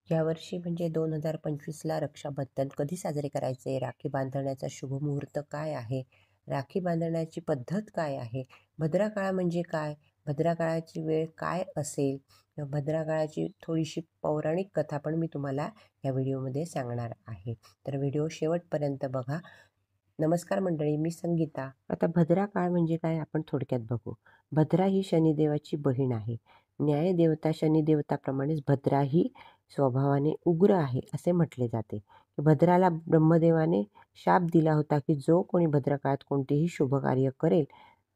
यावर्षी म्हणजे 2025ला रक्षाबंधन कधी साजरे करायचे? राखी बांधण्याचा शुभ मुहूर्त काय आहे? राखी बांधण्याची पद्धत काय आहे? भद्रा काळ म्हणजे काय? भद्रा काळाची वेळ काय असेल? भद्रा काळाची थोडीशी पौराणिक कथा पण मी तुम्हाला या व्हिडिओमध्ये सांगणार आहे. तर व्हिडिओ शेवटपर्यंत बघा. नमस्कार मंडळी, मी संगीता. आता भद्रा काळ म्हणजे काय आपण थोडक्यात बघू. भद्रा ही शनिदेवाची बहीण आहे. न्यायदेवता शनिदेवताप्रमाणेच भद्रा ही स्वभावाने उग्र आहे असे म्हटले जाते. भद्राला ब्रह्मदेवाने शाप दिला होता की जो कोणी भद्रा काळात कोणतेही शुभ कार्य करेल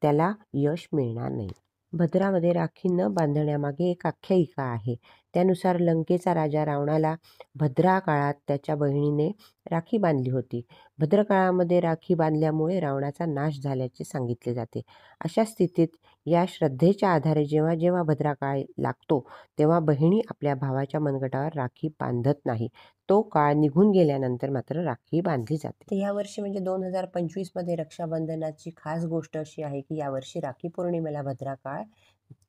त्याला यश मिळणार नाही. भद्रामध्ये राखी न बांधण्यामागे एक आख्यायिका आहे. त्यानुसार लंकेचा राजा रावणाला भद्रा काळात त्याच्या बहिणीने राखी बांधली होती. भद्रकाळामध्ये राखी बांधल्यामुळे रावणाचा नाश झाल्याचे सांगितले जाते. अशा स्थितीत या श्रद्धेच्या आधारे जेव्हा जेव्हा भद्राकाळ लागतो तेव्हा बहिणी आपल्या भावाच्या मनगटावर राखी बांधत नाही. तो काळ निघून गेल्यानंतर मात्र राखी बांधली जाते. तर यावर्षी म्हणजे 2025मध्ये रक्षाबंधनाची खास गोष्ट अशी आहे की यावर्षी राखी पौर्णिमेला भद्राकाळ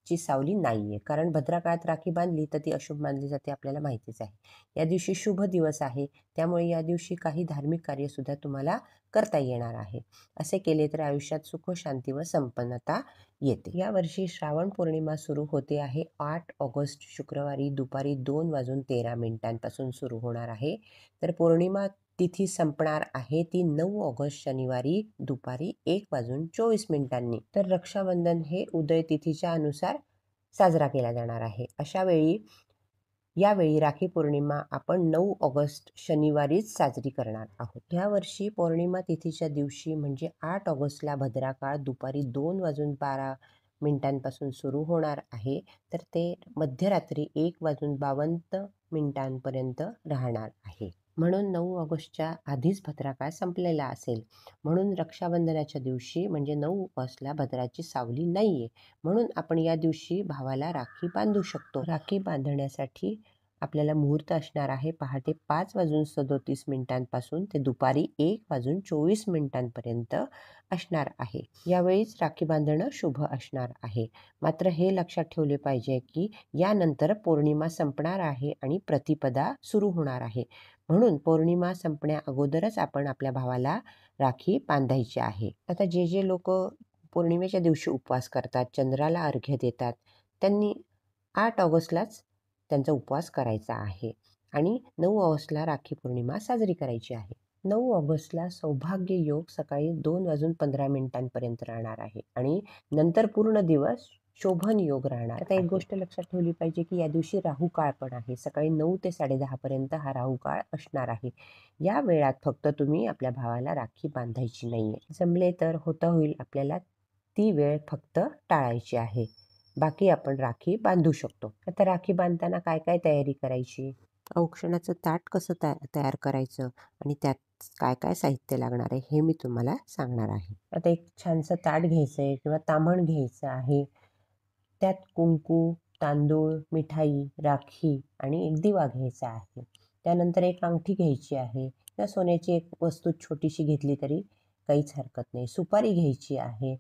ची सावली नाहीये. कारण भद्रा काळात राखी बांधली तर ती अशुभ मानली जाते, आपल्याला माहितीच आहे. या दिवशी शुभ दिवस आहे, त्यामुळे या दिवशी काही धार्मिक कार्यसुद्धा तुम्हाला करता येणार आहे. असे केले तर आयुष्यात सुख, शांती व संपन्नता येते. यावर्षी श्रावण पौर्णिमा सुरू होते आहे 8 ऑगस्ट शुक्रवारी दुपारी 2:13 सुरू होणार आहे. तर पौर्णिमा तिथी संपणार आहे ती 9 ऑगस्ट शनिवारी दुपारी 1:24. तर रक्षाबंधन हे उदय तिथीच्या अनुसार साजरा केला जाणार आहे. यावेळी राखी पौर्णिमा आपण 9 ऑगस्ट शनिवारीच साजरी करणार आहोत. यावर्षी पौर्णिमा तिथीच्या दिवशी म्हणजे 8 ऑगस्टला भद्रा काळ दुपारी 2:12 सुरू होणार आहे. तर ते मध्यरात्री 1:52 राहणार आहे. म्हणून 9 ऑगस्टच्या आधीच भद्रा काळ संपलेला असेल. म्हणून रक्षाबंधनाच्या दिवशी म्हणजे 9 ऑगस्टला भद्राची सावली नाहीये. म्हणून आपण या दिवशी भावाला राखी बांधू शकतो. राखी बांधण्यासाठी आपल्याला मुहूर्त असणार आहे पहाटे 5:37 ते दुपारी 1:24 असणार आहे. यावेळीच राखी बांधणं शुभ असणार आहे. मात्र हे लक्षात ठेवले पाहिजे की यानंतर पौर्णिमा संपणार आहे आणि प्रतिपदा सुरू होणार आहे. म्हणून पौर्णिमा संपण्या अगोदरच आपण आपल्या भावाला राखी बांधायची आहे. आता जे लोक पौर्णिमेच्या दिवशी उपवास करतात, चंद्राला अर्घ्य देतात, त्यांनी 8 ऑगस्टलाच त्यांचा उपवास करायचा आहे आणि 9 ऑगस्टला राखी पौर्णिमा साजरी करायची आहे. 9 ऑगस्टला सौभाग्य योग सकाळी 2:15 राहणार आहे आणि नंतर पूर्ण दिवस शोभन योग राहणार. आता एक गोष्ट लक्षात ठेवली पाहिजे की या दिवशी राहू काळ पण आहे. सकाळी 9 ते 10:30 हा राहू काळ असणार आहे. या वेळात फक्त तुम्ही आपल्या भावाला राखी बांधायची नाहीये. जमले तर होईल आपल्याला ती वेळ फक्त टाळायची आहे. बाकी आपण राखी बांधू शकतो. आता राखी बांधताना काय काय तयारी करायची? औक्षणाचं ताट कसं तयार करायचं आणि त्यात काय काय साहित्य लागणार आहे हे मी तुम्हाला सांगणार आहे. आता एक छानसं ताट घ्यायचं आहे किंवा ताम्हण घ्यायचं आहे. त्यात कुंकू, तांदूळ, मिठाई, राखी आणि एक दिवा घ्यायचा आहे. त्यानंतर एक अंगठी घ्यायची आहे किंवा सोन्याची एक वस्तू छोटीशी घेतली तरी काहीच हरकत नाही. सुपारी घ्यायची आहे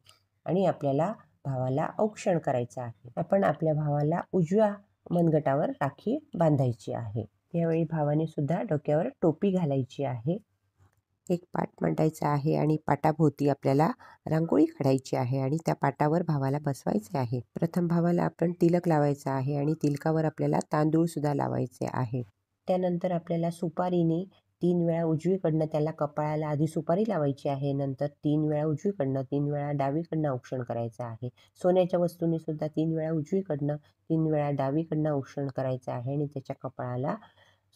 आणि आपल्याला भावाला औक्षण करायचं आहे. आपण आपल्या भावाला उजव्या मनगटावर राखी बांधायची आहे. यावेळी भावाने सुद्धा डोक्यावर टोपी घालायची आहे. एक पाट मांडायचा आहे आणि पाटाभोवती आपल्याला रांगोळी काढायची आहे आणि त्या पाटावर भावाला बसवायचे आहे. प्रथम भावाला आपण तिलक लावायचा आहे आणि तिलकावर आपल्याला तांदूळ सुद्धा लावायचे आहे. त्यानंतर आपल्याला सुपारीने 3 वेळा उजवीकडनं त्याला कपाळाला आधी सुपारी लावायची आहे. नंतर 3 वेळा उजवीकडनं, 3 वेळा डावीकडनं औक्षण करायचं आहे. सोन्याच्या वस्तूने सुद्धा 3 वेळा उजवीकडनं, 3 वेळा डावीकडनं औक्षण करायचं आहे आणि त्याच्या कपाळाला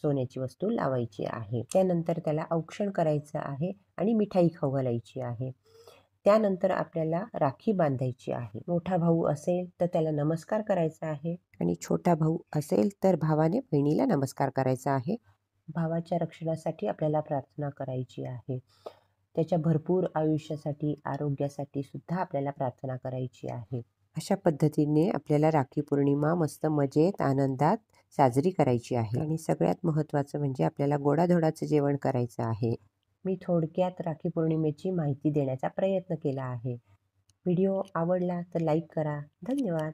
सोन्याची वस्तू लावायची आहे. त्यानंतर त्याला औक्षण करायचं आहे आणि मिठाई खाऊ घालायची आहे. त्यानंतर आपल्याला राखी बांधायची आहे. मोठा भाऊ असेल तर त्याला नमस्कार करायचा आहे आणि छोटा भाऊ असेल तर भावाने बहिणीला नमस्कार करायचा आहे. भावाच्या रक्षणासाठी आपल्याला प्रार्थना करायची आहे. त्याच्या भरपूर आयुष्यासाठी, आरोग्यासाठी सुद्धा आपल्याला प्रार्थना करायची आहे. अशा पद्धतीने आपल्याला राखी पौर्णिमा मस्त मजेत, आनंदात साजरी करायची आहे. आणि सगळ्यात महत्त्वाचं म्हणजे आपल्याला गोडाधोडाचं जेवण करायचं आहे. मी थोडक्यात राखी पौर्णिमेची माहिती देण्याचा प्रयत्न केला आहे. व्हिडिओ आवडला तर लाईक करा. धन्यवाद.